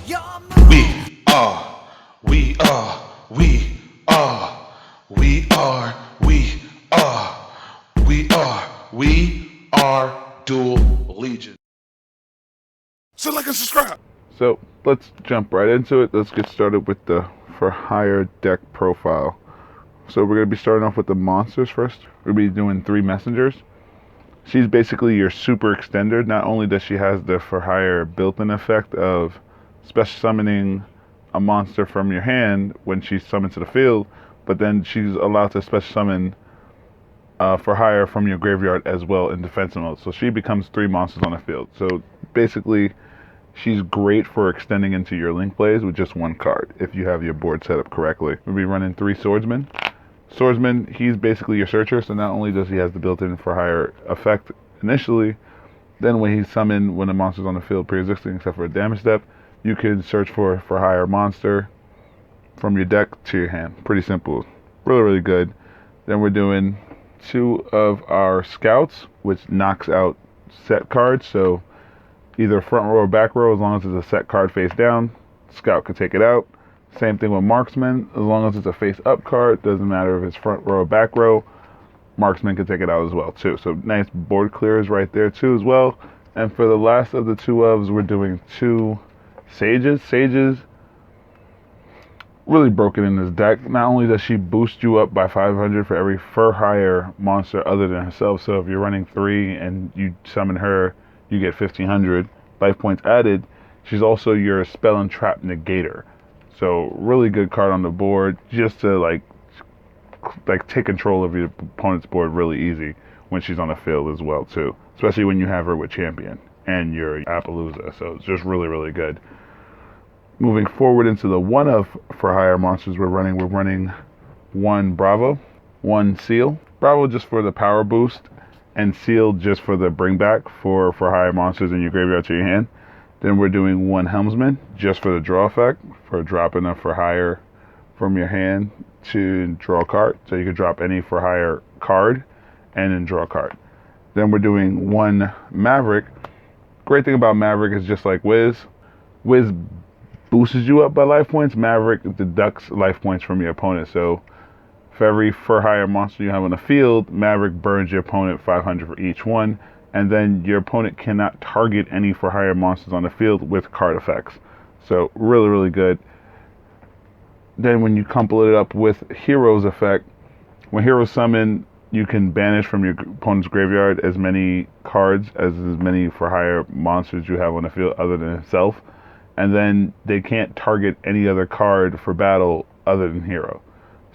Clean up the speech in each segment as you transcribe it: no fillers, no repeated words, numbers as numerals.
We are, we are, we are, we are, we are, we are Duel Legion. So like and subscribe. So let's jump right into it. Let's get started with the for hire deck profile. So we're going to be starting off with the monsters first. We'll be doing 3 messengers. She's basically your super extender. Not only does she has the for hire built-in effect of special summoning a monster from your hand when she's summoned to the field, but then she's allowed to special summon for hire from your graveyard as well in defensive mode. So she becomes 3 monsters on the field. So basically, she's great for extending into your link plays with just 1 card if you have your board set up correctly. We'll be running 3 swordsmen. Swordsman, he's basically your searcher, so not only does he have the built-in for hire effect initially, then when he's summoned when the monster's on the field pre-existing except for a damage step, you can search for hire monster from your deck to your hand. Pretty simple. Really good. Then we're doing 2 of our scouts, which knocks out set cards, so either front row or back row, as long as it's a set card face down, scout could take it out. Same thing with marksman, as long as it's a face up card, doesn't matter if it's front row or back row, marksman can take it out as well too. So nice board clears right there too as well. And for the last of the 2 ofs, we're doing 2 sages. Sages really broken in this deck. Not only does she boost you up by 500 for every for hire monster other than herself, so if you're running 3 and you summon her, you get 1500 life points added. She's also your spell and trap negator. So really good card on the board, just to like take control of your opponent's board really easy when she's on the field as well too. Especially when you have her with champion and your Appaloosa. So it's just really good. Moving forward into the 1 of for hire monsters we're running 1 Bravo, 1 Seal. Bravo just for the power boost, and Seal just for the bring back for hire monsters in your graveyard to your hand. Then we're doing 1 Helmsman just for the draw effect, for dropping a for hire from your hand to draw a card. So you can drop any for hire card and then draw a card. Then we're doing 1 Maverick. Great thing about Maverick is just like Wiz. Wiz boosts you up by life points. Maverick deducts life points from your opponent. So for every for hire monster you have on the field, Maverick burns your opponent 500 for each one. And then your opponent cannot target any for hire monsters on the field with card effects. So really good. Then when you couple it up with Hero's effect, when Heroes summon, you can banish from your opponent's graveyard as many cards as many for hire monsters you have on the field other than himself. And then they can't target any other card for battle other than Hero.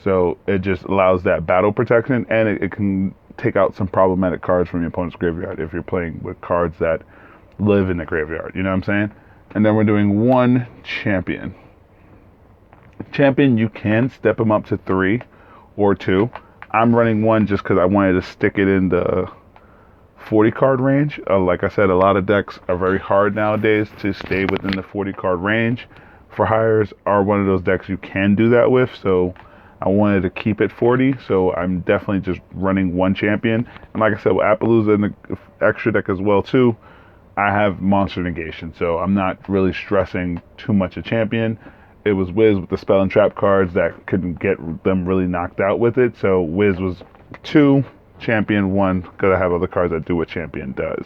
So it just allows that battle protection, and it can take out some problematic cards from your opponent's graveyard if you're playing with cards that live in the graveyard. You know what I'm saying? And then we're doing 1 champion. Champion, you can step him up to 3 or 2. I'm running 1 just because I wanted to stick it in the 40 card range. Like I said, a lot of decks are very hard nowadays to stay within the 40 card range. For hires are one of those decks you can do that with, so I wanted to keep it 40, so I'm definitely just running 1 champion. And like I said, with Appaloosa in the extra deck as well too, I have monster negation, so I'm not really stressing too much a champion. It was Wiz with the spell and trap cards that couldn't get them really knocked out with it, so Wiz was 2, champion 1, because I have other cards that do what champion does.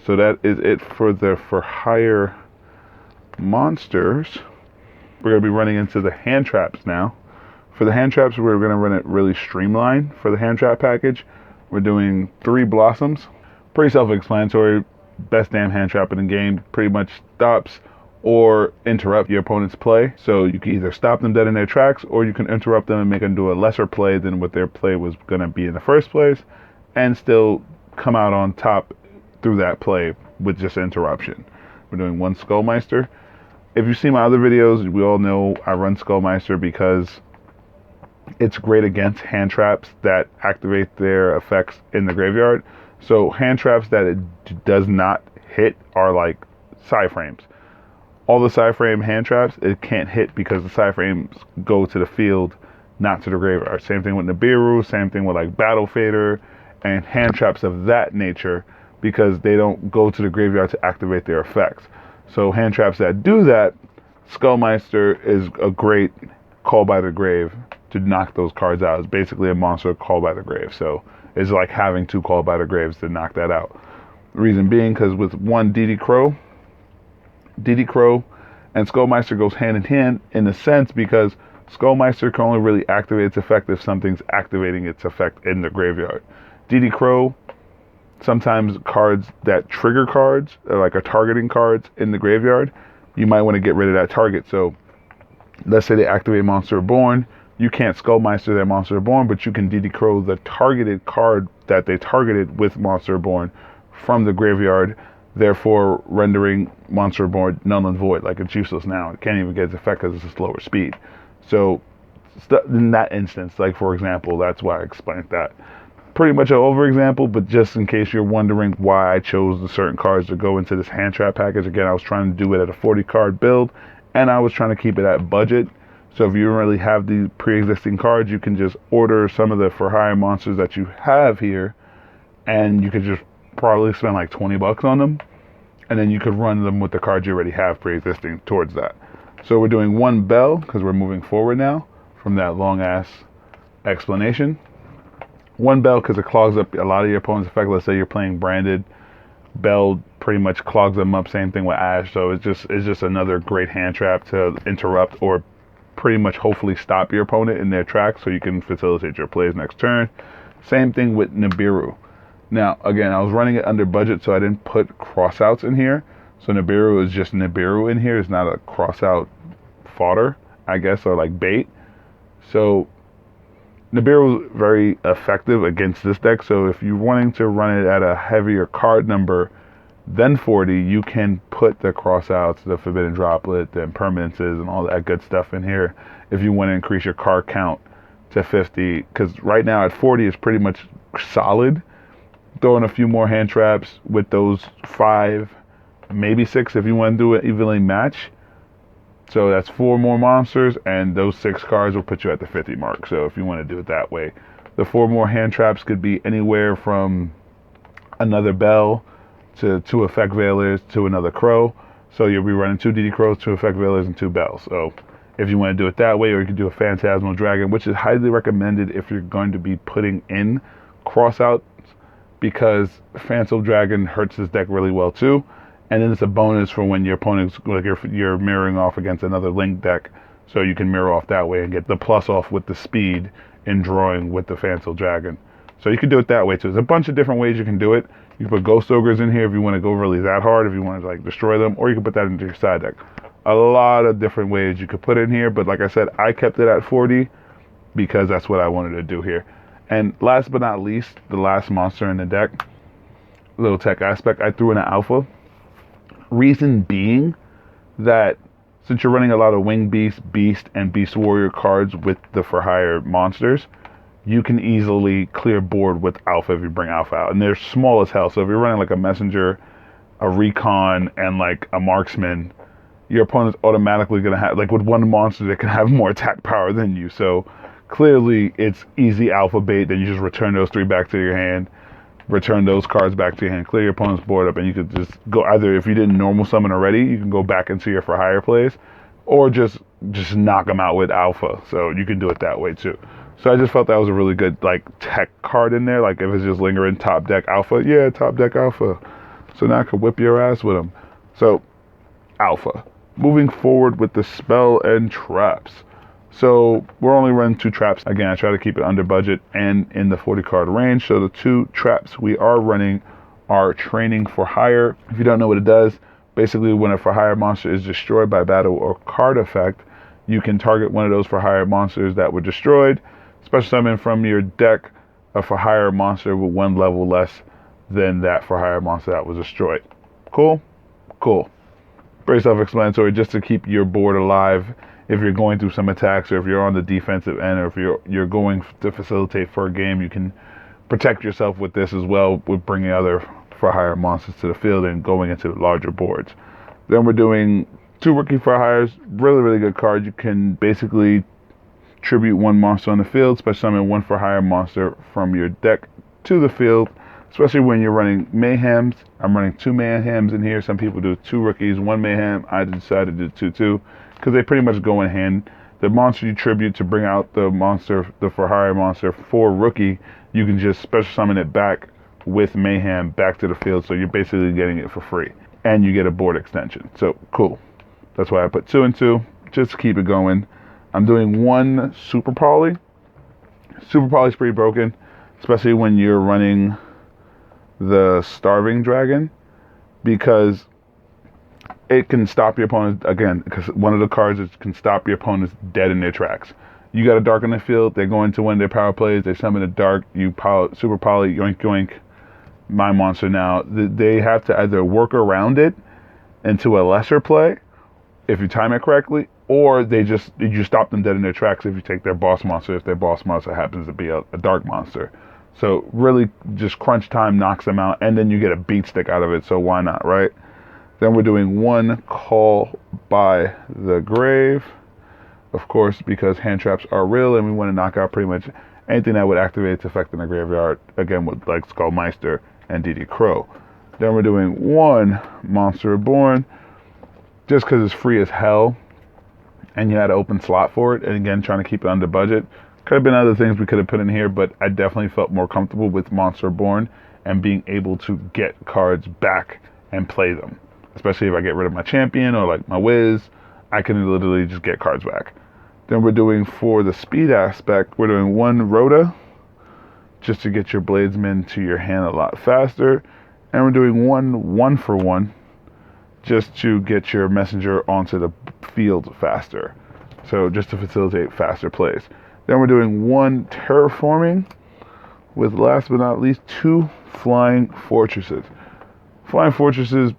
So that is it for the for hire monsters. We're going to be running into the hand traps now. For the hand traps, we're going to run it really streamlined. For the hand trap package, we're doing 3 blossoms. Pretty self-explanatory. Best damn hand trap in the game. Pretty much stops or interrupt your opponent's play. So you can either stop them dead in their tracks, or you can interrupt them and make them do a lesser play than what their play was going to be in the first place, and still come out on top through that play with just interruption. We're doing 1 Skullmeister. If you see my other videos, we all know I run Skullmeister because it's great against hand traps that activate their effects in the graveyard. So hand traps that it does not hit are like side frames. All the side frame hand traps, it can't hit because the side frames go to the field, not to the graveyard. Same thing with Nibiru, same thing with like Battle Fader and hand traps of that nature, because they don't go to the graveyard to activate their effects. So hand traps that do that Skullmeister is a great call by the grave to knock those cards out. It's basically a monster call by the grave. So it's like having 2 call by the graves to knock that out. Reason being, because with one DD Crow and Skullmeister goes hand in hand in a sense, because Skullmeister can only really activate its effect if something's activating its effect in the graveyard. DD Crow, sometimes cards that trigger cards, or like are targeting cards in the graveyard, you might want to get rid of that target. So let's say they activate Monster Reborn, you can't Skullmeister that Monster Reborn, but you can DD Crow the targeted card that they targeted with Monster Reborn from the graveyard, therefore rendering Monster Reborn null and void, like it's useless now. It can't even get its effect because it's a slower speed. So in that instance, like for example, that's why I explained that. Pretty much an over example, but just in case you're wondering why I chose the certain cards to go into this hand trap package, again, I was trying to do it at a 40 card build, and I was trying to keep it at budget. So if you don't really have these pre-existing cards, you can just order some of the for hire monsters that you have here, and you could just probably spend like 20 bucks on them, and then you could run them with the cards you already have pre-existing towards that. So we're doing 1 bell because we're moving forward now from that long ass explanation. 1 bell because it clogs up a lot of your opponent's effect. Let's say you're playing branded, bell pretty much clogs them up. Same thing with Ash. So it's just another great hand trap to interrupt or pretty much hopefully stop your opponent in their tracks so you can facilitate your plays next turn. Same thing with Nibiru. Now again, I was running it under budget, so I didn't put crossouts in here. So Nibiru is just Nibiru in here. It's not a crossout fodder, I guess, or like bait. So Nibiru is very effective against this deck, so if you're wanting to run it at a heavier card number than 40, you can put the crossouts, the Forbidden Droplet, the impermanences, and all that good stuff in here if you want to increase your card count to 50, because right now at 40 is pretty much solid. Throw in a few more hand traps with those 5, maybe 6 if you want to do it evenly match. So that's 4 more monsters, and those 6 cards will put you at the 50 mark. So if you want to do it that way, the 4 more hand traps could be anywhere from another bell to 2 effect veilers to another crow. So you'll be running 2 DD crows, 2 effect veilers, and 2 bells. So if you want to do it that way, or you can do a phantasmal dragon, which is highly recommended if you're going to be putting in crossouts, because phantasmal dragon hurts this deck really well too. And then it's a bonus for when your opponent's, like you're mirroring off against another link deck, so you can mirror off that way and get the plus off with the speed in drawing with the Phantom Dragon. So you can do it that way too. There's a bunch of different ways you can do it. You can put Ghost Ogres in here if you want to go really that hard, if you want to like destroy them, or you can put that into your side deck. A lot of different ways you could put it in here, but like I said, I kept it at 40 because that's what I wanted to do here. And last but not least, the last monster in the deck, little tech aspect, I threw in an alpha. Reason being that since you're running a lot of Wing Beast, and Beast Warrior cards with the for hire monsters, you can easily clear board with alpha if you bring alpha out. And they're small as hell. So if you're running like a messenger, a recon, and like a marksman, your opponent's automatically going to have, like with one monster that can have more attack power than you. So clearly it's easy alpha bait. Then you just return those 3 back to your hand. Return those cards back to your hand, clear your opponent's board up, and you could just go either, if you didn't normal summon already, you can go back into your for hire plays, or just knock them out with alpha. So you can do it that way too. So I just felt that was a really good like tech card in there. Like if it's just lingering top deck alpha, yeah, top deck alpha. So now I could whip your ass with them. So alpha. Moving forward with the spell and traps. So we're only running 2 traps. Again, I try to keep it under budget and in the 40 card range. So the 2 traps we are running are Training for Hire. If you don't know what it does, basically when a for hire monster is destroyed by battle or card effect, you can target one of those for hire monsters that were destroyed, special summon from your deck a for hire monster with 1 level less than that for hire monster that was destroyed. Cool? Cool. Very self-explanatory, just to keep your board alive if you're going through some attacks, or if you're on the defensive end, or if you're going to facilitate for a game, you can protect yourself with this as well, with bringing other for hire monsters to the field and going into larger boards. Then we're doing 2 rookie for hires, really good cards. You can basically tribute 1 monster on the field, special summon 1 for hire monster from your deck to the field, especially when you're running mayhems. I'm running 2 mayhems in here. Some people do 2 rookies, 1 mayhem. I decided to do 2. because they pretty much go in hand. The monster you tribute to bring out the monster, the for hire monster for rookie, you can just special summon it back with mayhem back to the field, so you're basically getting it for free, and you get a board extension. So cool. That's why I put 2 and 2, just to keep it going. I'm doing 1 super poly. Super poly's pretty broken, especially when you're running the starving dragon, because it can stop your opponent, again, because one of the cards is can stop your opponents dead in their tracks. You got a dark in the field, they're going to win their power plays, they summon a dark, you super poly, yoink yoink, my monster now. They have to either work around it into a lesser play, if you time it correctly, or you stop them dead in their tracks if you take their boss monster, if their boss monster happens to be a dark monster. So really just crunch time knocks them out, and then you get a beat stick out of it, so why not, right? Then we're doing 1 call by the grave, of course, because hand traps are real and we want to knock out pretty much anything that would activate its effect in the graveyard, again with like Skullmeister and DD Crow. Then we're doing 1 Monster Reborn, just because it's free as hell and you had an open slot for it, and again trying to keep it under budget. Could have been other things we could have put in here, but I definitely felt more comfortable with Monster Reborn and being able to get cards back and play them. Especially if I get rid of my champion or like my whiz, I can literally just get cards back. Then we're doing, for the speed aspect, we're doing 1 Rhoda, just to get your Bladesman to your hand a lot faster. And we're doing 1 for 1, just to get your messenger onto the field faster. So just to facilitate faster plays. Then we're doing 1 terraforming, with last but not least 2 flying fortresses. Flying fortresses,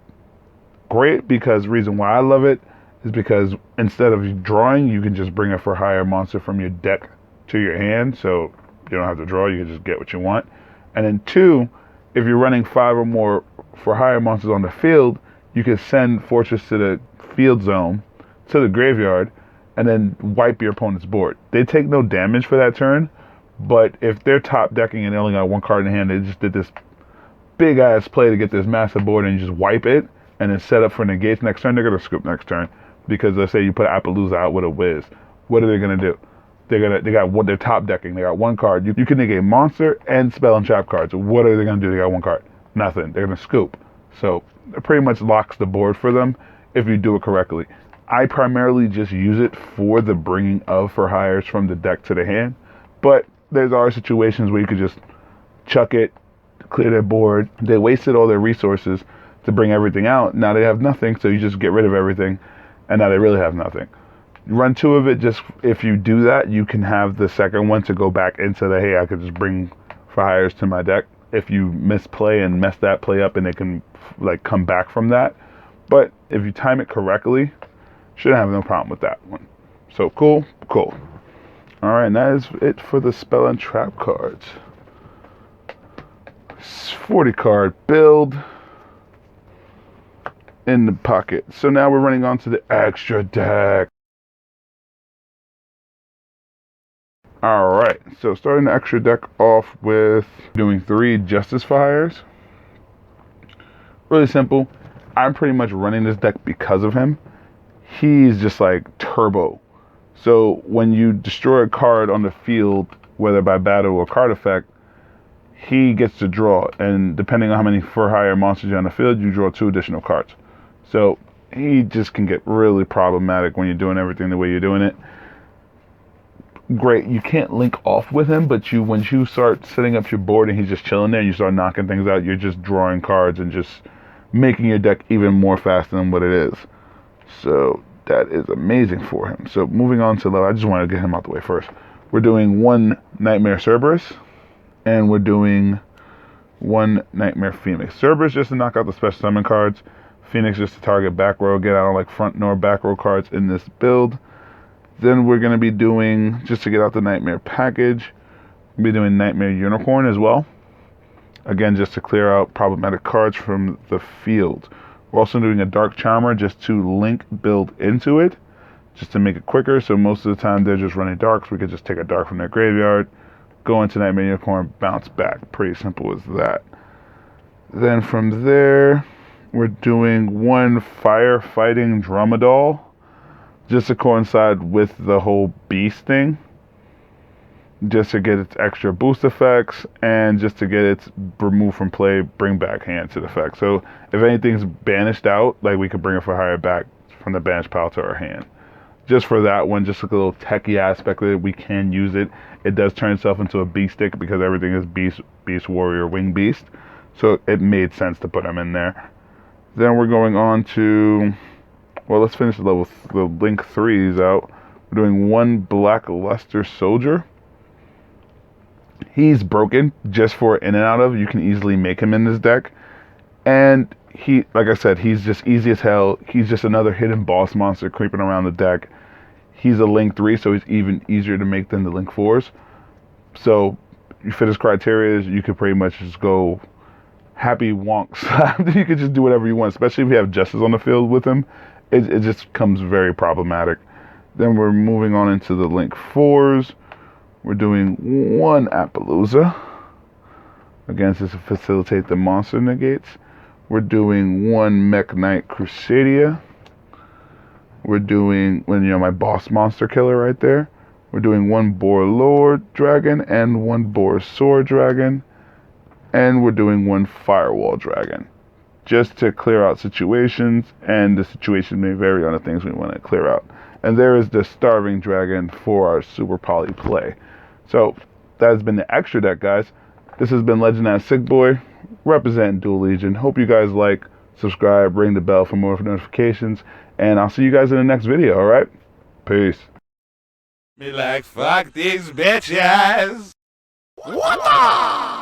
great, because the reason why I love it is because instead of drawing, you can just bring a for hire monster from your deck to your hand, so you don't have to draw, you can just get what you want. And then 2, if you're running 5 or more for hire monsters on the field, you can send fortress to the field zone, to the graveyard, and then wipe your opponent's board. They take no damage for that turn, but if they're top decking and they only got 1 card in hand, they just did this big ass play to get this massive board and you just wipe it and then set up for negates next turn, they're gonna scoop next turn. Because let's say you put Appaloosa out with a whiz, what are they gonna do? They're top decking. They got 1 card. You can negate monster and spell and trap cards. What are they gonna do? They got 1 card. Nothing. They're gonna scoop. So it pretty much locks the board for them if you do it correctly. I primarily just use it for the bringing of for hires from the deck to the hand, but there's other situations where you could just chuck it, clear their board. They wasted all their resources to bring everything out. Now they have nothing, so you just get rid of everything, and now they really have nothing. Run 2 of it. Just if you do that, you can have the second one to go back into the, hey, I could just bring for hires to my deck. If you misplay and mess that play up, and it can like come back from that. But if you time it correctly, shouldn't have no problem with that one. So cool. All right, and that is it for the spell and trap cards. 40 card build in the pocket. So now we're running on to the extra deck. Alright, so starting the extra deck off with doing 3 Justice Fires. Really simple. I'm pretty much running this deck because of him. He's just like turbo. So when you destroy a card on the field, whether by battle or card effect, he gets to draw. And depending on how many for hire monsters you're on the field, you draw 2 additional cards. So he just can get really problematic when you're doing everything the way you're doing it. Great, you can't link off with him, but when you start setting up your board and he's just chilling there and you start knocking things out, you're just drawing cards and just making your deck even more faster than what it is. So that is amazing for him. So moving on to level, I just want to get him out the way first. We're doing 1 Nightmare Cerberus, and we're doing 1 Nightmare Phoenix. Cerberus just to knock out the special summon cards. Phoenix just to target back row. Again, I don't like front nor back row cards in this build. Then we're going to be doing, just to get out the Nightmare package, we'll be doing Nightmare Unicorn as well. Again, just to clear out problematic cards from the field. We're also doing a Dark Charmer just to link build into it, just to make it quicker. So most of the time they're just running darks. We could just take a dark from their graveyard, go into Nightmare Unicorn, bounce back. Pretty simple as that. Then from there, we're doing 1 Firefighting Dromedal just to coincide with the whole beast thing, just to get its extra boost effects and just to get its remove from play, bring back hand to the effect. So if anything's banished out, like we could bring it for hire back from the banished pile to our hand. Just for that one, just like a little techie aspect of it, we can use it. It does turn itself into a beast stick because everything is beast warrior, wing beast. So it made sense to put them in there. Then we're going on to, well, let's finish the link 3s out. We're doing one blackluster soldier. He's broken just for in and out of. You can easily make him in this deck. And he, like I said, he's just easy as hell. He's just another hidden boss monster creeping around the deck. He's a link 3, so he's even easier to make than the link 4s. So you fit his criteria, you could pretty much just go happy wonks. You could just do whatever you want, especially if you have Justice on the field with him. It just becomes very problematic. Then we're moving on into the link 4s. We're doing one Appaloosa. Again, just to facilitate the monster negates. We're doing one Mech Knight Crusadia. We're doing, my boss monster killer right there. We're doing one Boar Lord Dragon and one Boar Sword Dragon. And we're doing one Firewall Dragon. Just to clear out situations, and the situation may vary on the things we want to clear out. And there is the Starving Dragon for our Super Poly play. So, that has been the extra deck, guys. This has been LegendThatSicBoy, representing Duel Legion. Hope you guys like, subscribe, ring the bell for more notifications, and I'll see you guys in the next video, alright? Peace. Me like, fuck these bitches. What the?